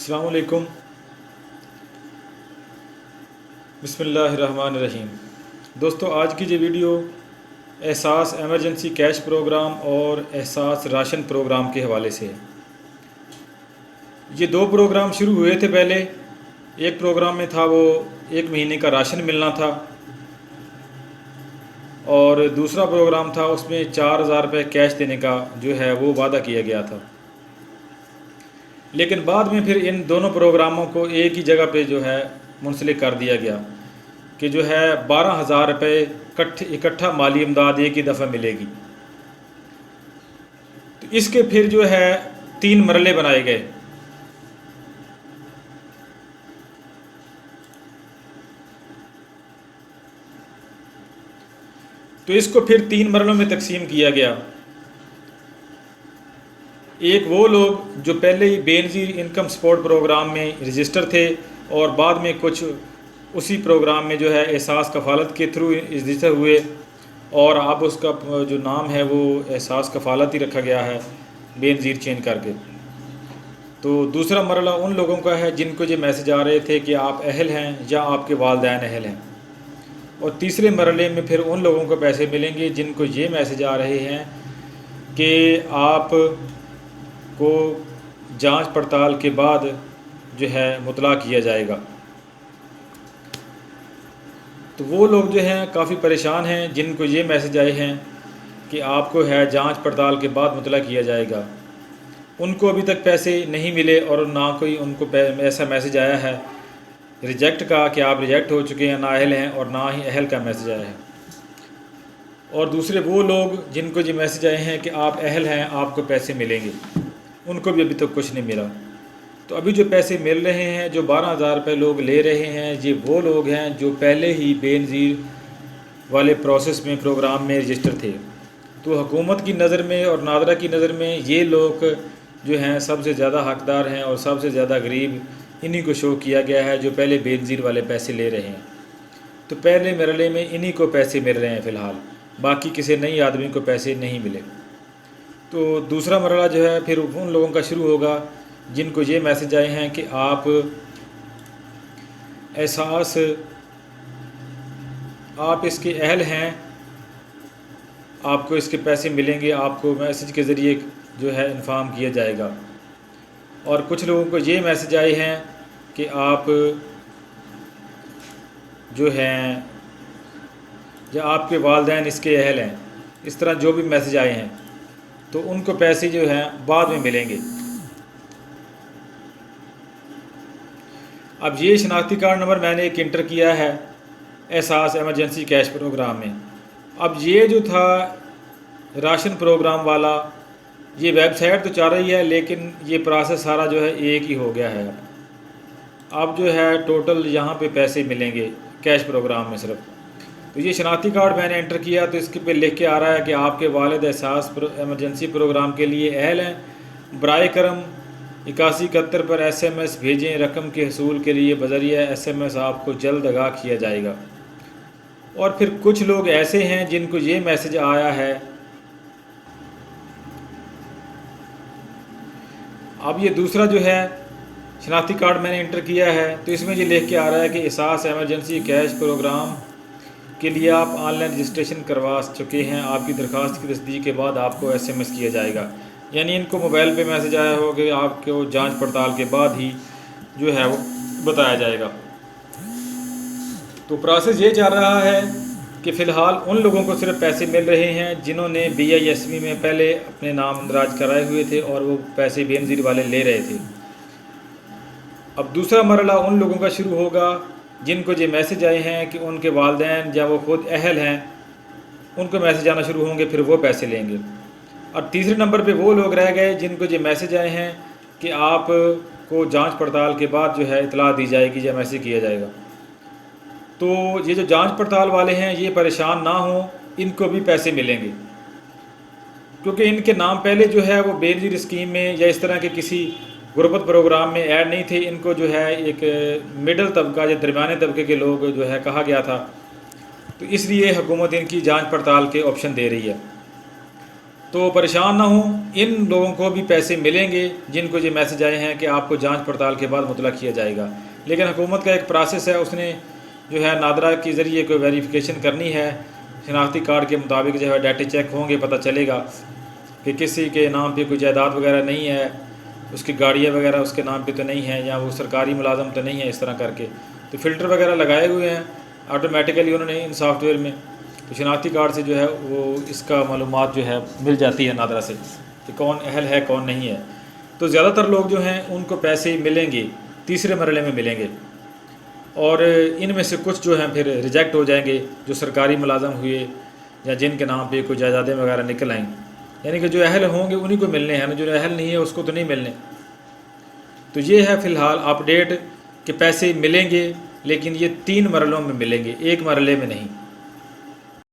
अस्सलाम वालेकुम। बिस्मिल्लाहिर्रहमानिर्रहीम। दोस्तों, आज की जो वीडियो एहसास एमरजेंसी कैश प्रोग्राम और एहसास राशन प्रोग्राम के हवाले से है। ये दो प्रोग्राम शुरू हुए थे पहले। एक प्रोग्राम में था वो 1 महीने का राशन मिलना था, और दूसरा प्रोग्राम था उसमें 4000 रुपये कैश देने का जो है वो वादा किया गया था। लेकिन बाद में फिर इन दोनों प्रोग्रामों को एक ही जगह पे जो है मुंसलिक कर दिया गया कि जो है 12,000 रुपये इकट्ठा माली इमदाद एक ही दफ़ा मिलेगी। तो इसके फिर जो है 3 मरले बनाए गए। तो इसको फिर 3 मरलों में तकसीम किया गया। एक वो लोग जो पहले ही बेनज़ीर इनकम सपोर्ट प्रोग्राम में रजिस्टर थे और बाद में कुछ उसी प्रोग्राम में जो है एहसास कफ़ालत के थ्रू रजिस्टर हुए, और अब उसका जो नाम है वो एहसास कफ़ालत ही रखा गया है बेनज़ीर चेंज करके। तो दूसरा मरला उन लोगों का है जिनको ये मैसेज आ रहे थे कि आप अहल हैं या आपके वालिदैन अहल हैं, और तीसरे मरले में फिर उन लोगों को पैसे मिलेंगे जिनको ये मैसेज आ रहे हैं कि आप को जांच पड़ताल के बाद जो है मुतला किया जाएगा। तो वो लोग जो हैं काफ़ी परेशान हैं जिनको ये मैसेज आए हैं कि आपको है जांच पड़ताल के बाद मुतला किया जाएगा। उनको अभी तक पैसे नहीं मिले और ना कोई उनको ऐसा मैसेज आया है रिजेक्ट का कि आप रिजेक्ट हो चुके हैं, नाअहल हैं, और ना ही अहल का मैसेज आया है। और दूसरे वो लोग जिनको ये मैसेज आए हैं कि आप अहल हैं, आपको पैसे मिलेंगे, उनको भी अभी तक कुछ नहीं मिला। तो अभी जो पैसे मिल रहे हैं, जो 12,000 रुपये लोग ले रहे हैं, ये वो लोग हैं जो पहले ही बेनज़ीर वाले प्रोसेस में प्रोग्राम में रजिस्टर थे। तो हुकूमत की नज़र में और नादरा की नज़र में ये लोग जो हैं सबसे ज़्यादा हकदार हैं और सबसे ज़्यादा गरीब इन्हीं को शो किया गया है जो पहले बेनज़ीर वाले पैसे ले रहे हैं। तो पहले मरले में इन्हीं को पैसे मिल रहे हैं फ़िलहाल, बाकी किसी नई आदमी को पैसे नहीं मिले। तो दूसरा मरला जो है फिर उन लोगों का शुरू होगा जिनको ये मैसेज आए हैं कि आप एहसास आप इसके अहल हैं, आपको इसके पैसे मिलेंगे, आपको मैसेज के ज़रिए जो है इन्फॉर्म किया जाएगा। और कुछ लोगों को ये मैसेज आए हैं कि आप जो हैं या आपके वालिदैन इसके अहल हैं, इस तरह जो भी मैसेज आए हैं तो उनको पैसे जो हैं बाद में मिलेंगे। अब ये शनाख्ती कार्ड नंबर मैंने एक इंटर किया है एहसास एमरजेंसी कैश प्रोग्राम में। अब ये जो था राशन प्रोग्राम वाला, ये वेबसाइट तो चल रही है लेकिन ये प्रोसेस सारा जो है एक ही हो गया है। अब जो है टोटल यहाँ पे पैसे मिलेंगे कैश प्रोग्राम में सिर्फ। तो ये शनाख्ती कार्ड मैंने इंटर किया तो इसके पे लिख के आ रहा है कि आपके वालिद एहसास एमरजेंसी प्रोग्राम के लिए अहल हैं, बराए करम 8171 पर SMS भेजें। रकम के हसूल के लिए बज़रिया SMS आपको जल्द आगाह किया जाएगा। और फिर कुछ लोग ऐसे हैं जिनको ये मैसेज आया है। अब ये दूसरा जो है शनाख्ती कार्ड मैंने इंटर किया है तो इसमें ये लिख के आ रहा है कि एहसास एमरजेंसी कैश प्रोग्राम के लिए आप ऑनलाइन रजिस्ट्रेशन करवा चुके हैं, आपकी दरख्वास्त की तस्दीक के बाद आपको SMS किया जाएगा। यानी इनको मोबाइल पे मैसेज आया हो कि आपको जांच पड़ताल के बाद ही जो है वो बताया जाएगा। तो प्रोसेस ये चल रहा है कि फ़िलहाल उन लोगों को सिर्फ पैसे मिल रहे हैं जिन्होंने BISV में पहले अपने नाम दराज कराए हुए थे और वो पैसे बेनज़ीर वाले ले रहे थे। अब दूसरा मरला उन लोगों का शुरू होगा जिनको ये मैसेज आए हैं कि उनके वालिदैन या वो खुद अहल हैं, उनको मैसेज आना शुरू होंगे, फिर वो पैसे लेंगे। और तीसरे नंबर पे वो लोग रह गए जिनको ये मैसेज आए हैं कि आपको जांच पड़ताल के बाद जो है इतला दी जाएगी या मैसेज किया जाएगा। तो ये जो जांच पड़ताल वाले हैं ये परेशान ना हों, इनको भी पैसे मिलेंगे क्योंकि इनके नाम पहले जो है वो बेनज़ीर स्कीम में या इस तरह के किसी गुरबत प्रोग्राम में ऐड नहीं थे। इनको जो है एक मिडल तबका या दरमियाने तबके के लोग जो है कहा गया था, तो इसलिए हुकूमत इनकी जांच पड़ताल के ऑप्शन दे रही है। تو پریشان نہ ہوں، ان لوگوں کو بھی پیسے ملیں گے جن کو یہ میسج آئے ہیں کہ آپ کو جانچ پڑتال کے بعد مطلع کیا جائے گا۔ لیکن حکومت کا ایک پروسیس ہے، اس نے جو ہے نادرا کے ذریعے کوئی ویریفیکیشن کرنی ہے، شناختی کارڈ کے مطابق جو ہے ڈیٹے چیک ہوں گے، پتہ چلے گا کہ کسی کے نام پہ کوئی جائیداد وغیرہ نہیں ہے، اس کی گاڑیاں وغیرہ اس کے نام پہ تو نہیں ہیں، یا وہ سرکاری ملازم تو نہیں ہے، اس طرح کر کے تو فلٹر وغیرہ لگائے ہوئے ہیں آٹومیٹیکلی انہوں نے ان سافٹ ویئر میں، تو شناختی کارڈ سے جو ہے وہ اس کا معلومات جو ہے مل جاتی ہے نادرا سے کہ کون اہل ہے کون نہیں ہے۔ تو زیادہ تر لوگ جو ہیں ان کو پیسے ملیں گے، تیسرے مرحلے میں ملیں گے، اور ان میں سے کچھ جو ہیں پھر ریجیکٹ ہو جائیں گے، جو سرکاری ملازم ہوئے یا جن کے نام پہ کوئی جائیدادیں وغیرہ نکل آئیں، یعنی کہ جو اہل ہوں گے انہی کو ملنے ہیں، جو اہل نہیں ہے اس کو تو نہیں ملنے۔ تو یہ ہے فی الحال اپ ڈیٹ کہ پیسے ملیں گے، لیکن یہ 3 مرحلوں میں ملیں گے، ایک مرحلے میں نہیں۔